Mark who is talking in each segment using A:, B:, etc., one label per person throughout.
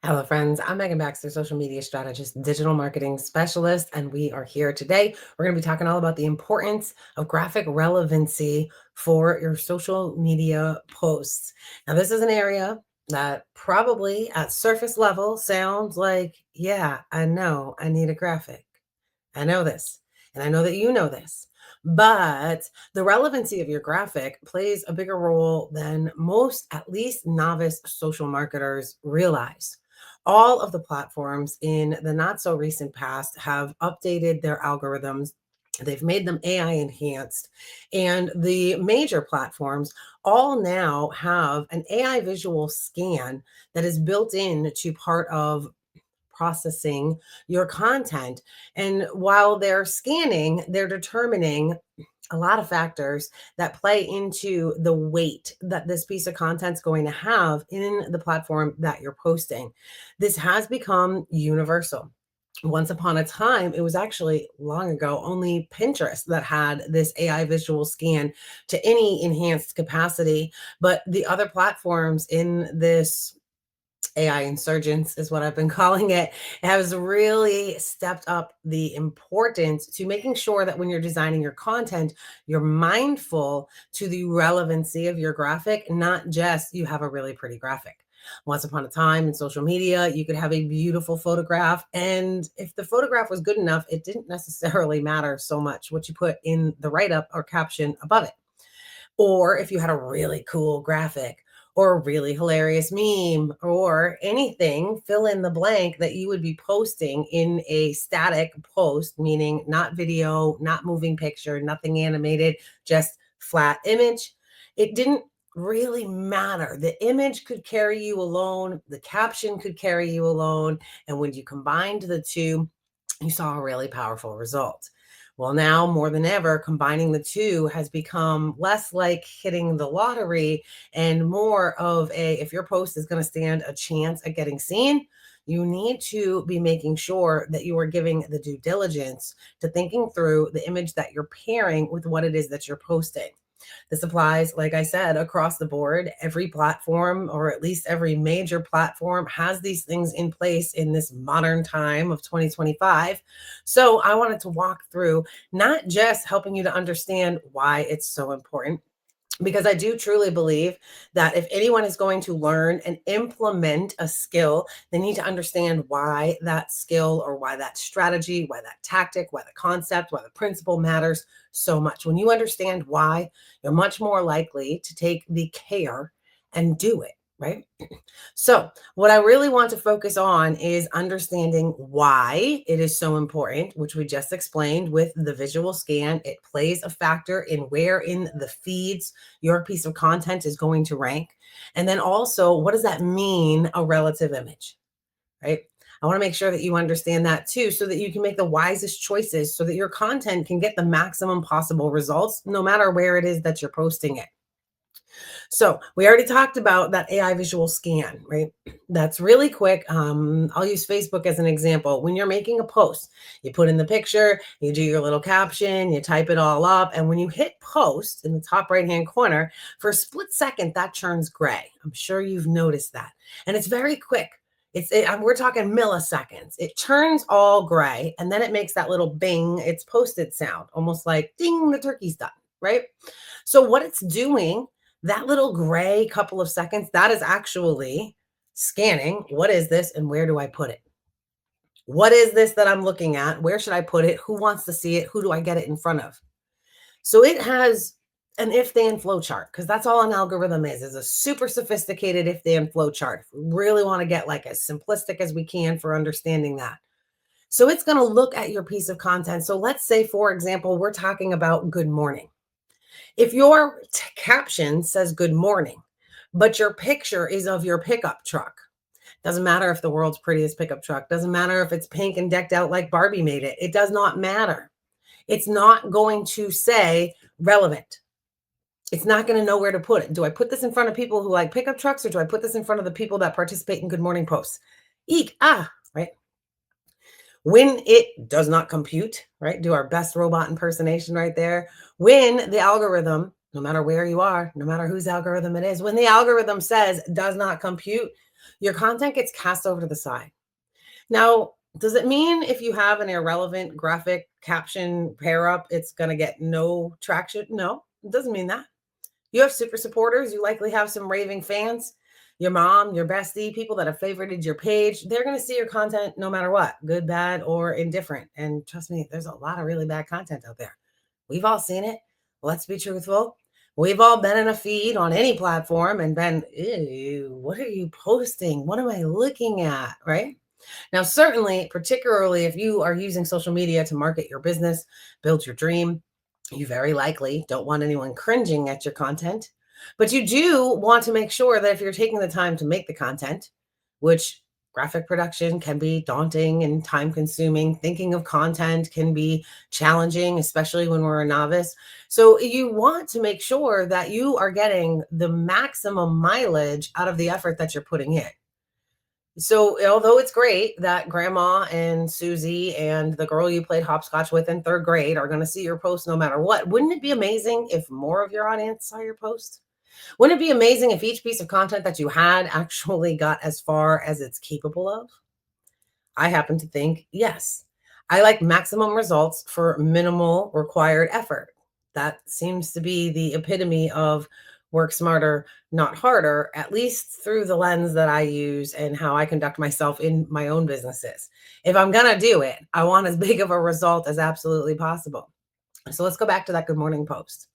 A: Hello, friends. I'm Megan Baxter, social media strategist, digital marketing specialist, and we are here today. We're going to be talking all about the importance of graphic relevancy for your social media posts. Now, this is an area that probably at surface level sounds like, yeah, I know I need a graphic. I know this, and I know that you know this. But the relevancy of your graphic plays a bigger role than most, at least novice social marketers realize. All of the platforms in the not so recent past have updated their algorithms. They've made them AI enhanced. And the major platforms all now have an AI visual scan that is built in to part of processing your content. And while they're scanning, they're determining a lot of factors that play into the weight that this piece of content is going to have in the platform that you're posting. This has become universal. Once upon a time, it was actually long ago, only Pinterest that had this AI visual scan to any enhanced capacity. But the other platforms in this AI insurgence is what I've been calling it, has really stepped up the importance to making sure that when you're designing your content, you're mindful to the relevancy of your graphic, not just you have a really pretty graphic. Once upon a time in social media, you could have a beautiful photograph. And if the photograph was good enough, it didn't necessarily matter so much what you put in the write up or caption above it. Or if you had a really cool graphic or a really hilarious meme or anything, fill in the blank that you would be posting in a static post, meaning not video, not moving picture, nothing animated, just flat image. It didn't really matter. The image could carry you alone, the caption could carry you alone. And when you combined the two, you saw a really powerful result. Well, now more than ever, combining the two has become less like hitting the lottery and more of a if your post is going to stand a chance at getting seen, you need to be making sure that you are giving the due diligence to thinking through the image that you're pairing with what it is that you're posting. This applies, like I said, across the board. Every platform, or at least every major platform, has these things in place in this modern time of 2025. So I wanted to walk through not just helping you to understand why it's so important, because I do truly believe that if anyone is going to learn and implement a skill, they need to understand why that skill or why that strategy, why that tactic, why the concept, why the principle matters so much. When you understand why, you're much more likely to take the care and do it, right? So, what I really want to focus on is understanding why it is so important, which we just explained with the visual scan. It plays a factor in where in the feeds your piece of content is going to rank. And then also, what does that mean, a relative image, right? I want to make sure that you understand that too, so that you can make the wisest choices so that your content can get the maximum possible results, no matter where it is that you're posting it. So we already talked about that AI visual scan, right? That's really quick. I'll use Facebook as an example. When you're making a post, you put in the picture, you do your little caption, you type it all up. And when you hit post in the top right hand corner, for a split second, that turns gray. I'm sure you've noticed that. And it's very quick. We're talking milliseconds. It turns all gray and then it makes that little bing, it's posted sound, almost like ding, the turkey's done, right? So what it's doing, that little gray couple of seconds, that is actually scanning. What is this and where do I put it? What is this that I'm looking at? Where should I put it? Who wants to see it? Who do I get it in front of? So it has an if then flow chart, because that's all an algorithm is a super sophisticated if then flow chart. We really want to get like as simplistic as we can for understanding that. So it's going to look at your piece of content. So let's say, for example, we're talking about good morning. If your caption says good morning, but your picture is of your pickup truck, doesn't matter if the world's prettiest pickup truck, doesn't matter if it's pink and decked out like Barbie made it, it does not matter. It's not going to say relevant. It's not going to know where to put it. Do I put this in front of people who like pickup trucks or do I put this in front of the people that participate in good morning posts? Eek, right? When it does not compute, right? Do our best robot impersonation right there. When the algorithm, no matter where you are, no matter whose algorithm it is, when the algorithm says does not compute, your content gets cast over to the side. Now, does it mean if you have an irrelevant graphic caption pair up, it's going to get no traction? No, it doesn't mean that. You have super supporters. You likely have some raving fans. Your mom, your bestie, people that have favorited your page, they're going to see your content no matter what, good, bad, or indifferent. And trust me, there's a lot of really bad content out there. We've all seen it. Let's be truthful. We've all been in a feed on any platform and been, ew, what are you posting? What am I looking at? Right? Now, certainly, particularly if you are using social media to market your business, build your dream, you very likely don't want anyone cringing at your content. But you do want to make sure that if you're taking the time to make the content, which graphic production can be daunting and time consuming, thinking of content can be challenging, especially when we're a novice. So you want to make sure that you are getting the maximum mileage out of the effort that you're putting in. So, although it's great that grandma and Susie and the girl you played hopscotch with in third grade are going to see your post no matter what, wouldn't it be amazing if more of your audience saw your post? Wouldn't it be amazing if each piece of content that you had actually got as far as it's capable of? I happen to think yes. I like maximum results for minimal required effort. That seems to be the epitome of work smarter, not harder, at least through the lens that I use and how I conduct myself in my own businesses. If I'm going to do it, I want as big of a result as absolutely possible. So let's go back to that good morning post.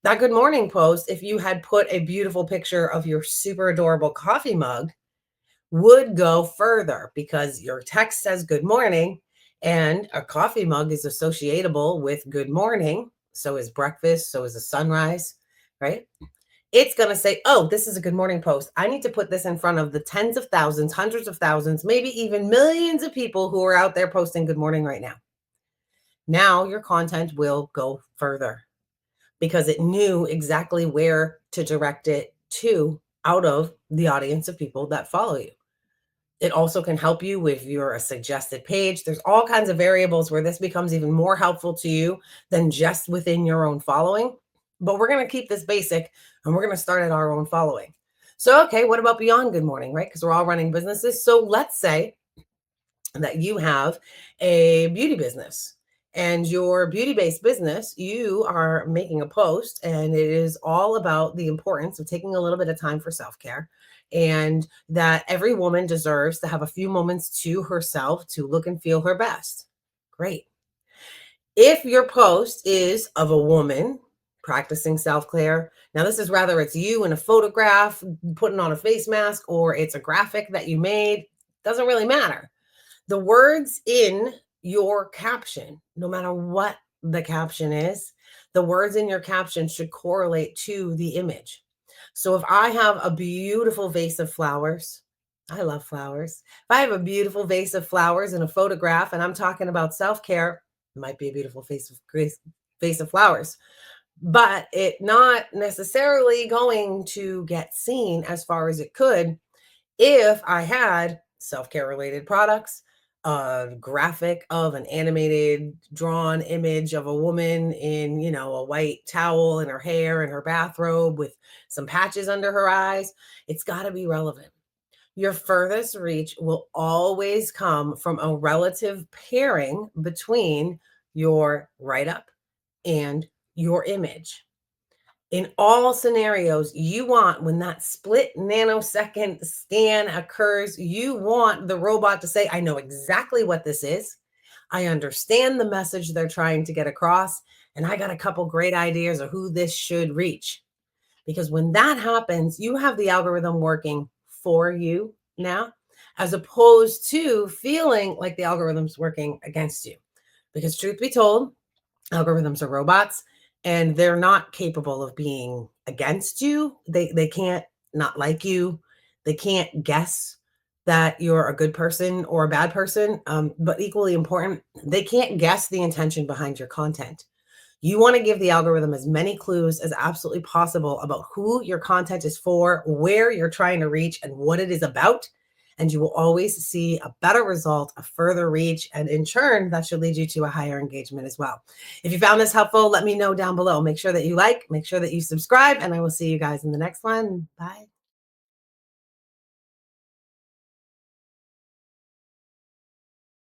A: That good morning post, if you had put a beautiful picture of your super adorable coffee mug, would go further because your text says good morning and a coffee mug is associatable with good morning. So is breakfast. So is a sunrise, right? It's going to say, oh, this is a good morning post. I need to put this in front of the tens of thousands, hundreds of thousands, maybe even millions of people who are out there posting good morning right now. Now your content will go further because it knew exactly where to direct it to out of the audience of people that follow you. It also can help you with your suggested page. There's all kinds of variables where this becomes even more helpful to you than just within your own following. But we're going to keep this basic and we're going to start at our own following. So, okay, what about beyond good morning, right? Because we're all running businesses. So let's say that you have a beauty business and your beauty based business, you are making a post and it is all about the importance of taking a little bit of time for self care and that every woman deserves to have a few moments to herself to look and feel her best. Great. If your post is of a woman practicing self care, now this is rather it's you in a photograph putting on a face mask or it's a graphic that you made, doesn't really matter. The words in your caption, no matter what the caption is, the words in your caption should correlate to the image. So if I have a beautiful vase of flowers, I love flowers. If I have a beautiful vase of flowers in a photograph and I'm talking about self-care, it might be a beautiful vase of flowers, but it not necessarily going to get seen as far as it could if I had self-care related products, a graphic of an animated drawn image of a woman in, a white towel in her hair and her bathrobe with some patches under her eyes, it's got to be relevant. Your furthest reach will always come from a relative pairing between your write up and your image. In all scenarios, you want when that split nanosecond scan occurs, you want the robot to say, I know exactly what this is. I understand the message they're trying to get across. And I got a couple great ideas of who this should reach. Because when that happens, you have the algorithm working for you now, as opposed to feeling like the algorithm's working against you. Because truth be told, algorithms are robots and they're not capable of being against you. They can't not like you. They can't guess that you're a good person or a bad person. But equally important, they can't guess the intention behind your content. You want to give the algorithm as many clues as absolutely possible about who your content is for, where you're trying to reach, and what it is about. And you will always see a better result, a further reach, and in turn, that should lead you to a higher engagement as well. If you found this helpful, let me know down below. Make sure that you like, make sure that you subscribe, and I will see you guys in the next one. Bye.